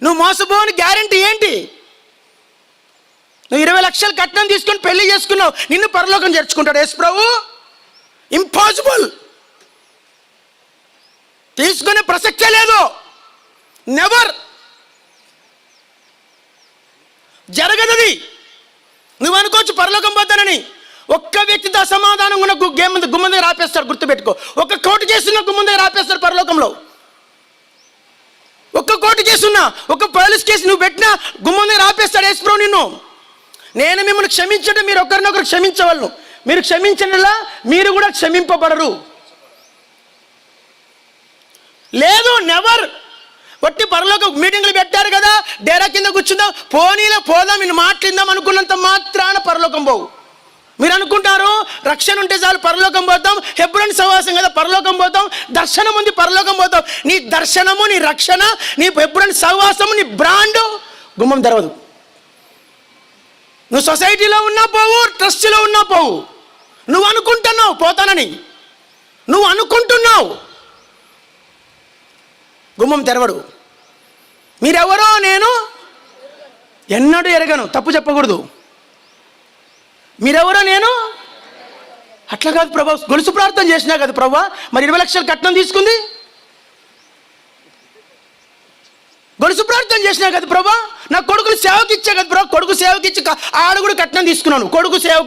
నువ్వు మోసపోని గ్యారెంటీ ఏంటి? నువ్వు 20 లక్షలు కట్నం తీసుకొని పెళ్లి చేసుకున్నావు, నిన్ను పరలోకం చేర్చుకుంటాడు యేసు ప్రభు? ఇంపాసిబుల్. తీసుకునే ప్రసక్తే లేదు. నెవర్. జరగదది. నువ్వు అనుకోవచ్చు పరలోకం పోతానని. ఒక్క వ్యక్తితో అసమాధానం ఉన్న గుమ్మం దగ్గర ఆపేస్తాడు, గుర్తుపెట్టుకో. ఒక్క కోటి చేస్తున్న గుమ్మం దగ్గర ఆపేస్తాడు పరలోకంలో. ఒక్క కోటి కేసున్నా, ఒక్క పోలీస్ కేసు నువ్వు పెట్టినా గుమ్మం దగ్గర ఆపేస్తాడు యేసు ప్రభు నిన్ను. నేను మిమ్మల్ని క్షమించడం మీరు ఒకరినొకరు క్షమించవలను. మీరు క్షమించడంలా మీరు కూడా క్షమింపబడరు. లేదు, నెవర్. వట్టి పరలోక మీటింగ్లు పెట్టారు కదా, డేరా కింద కూర్చుందాం, పోనీలో పోదాం, ఇన్ని మాట్లాడిందాం అనుకున్నంత మాత్రాన పరలోకం పోవు. మీరు అనుకుంటారు రక్షణ ఉంటే చాలు పరలోకం పోతాం, హెబ్రోను సహవాసం కదా పరలోకం పోతాం, దర్శనం ఉంది పరలోకం పోతాం. నీ దర్శనము, నీ రక్షణ, నీ హెబ్రోను సహవాసము, నీ బ్రాండు గుమ్మం తెరవదు. నువ్వు సొసైటీలో ఉన్నా పోవు, ట్రస్ట్లో ఉన్నా పోవు. నువ్వు అనుకుంటున్నావు పోతానని, నువ్వు అనుకుంటున్నావు, గుమ్మం తెరవడు. మీరెవరో నేను ఎన్నడూ ఎరగను, తప్పు చెప్పకూడదు. మీరెవరో నేను అట్లా కాదు ప్రభా, గొలుసు ప్రార్థన చేసినా కదా ప్రభా, మరి 20 లక్షలు కట్నం తీసుకుంది. గొలుసు ప్రార్థన చేసినా కదా ప్రభా, నా కొడుకుని సేవకి ఇచ్చా కదా ప్రభా, కొడుకు సేవకి ఇచ్చి ఆడ కూడా కట్నం తీసుకున్నాను, కొడుకు సేవ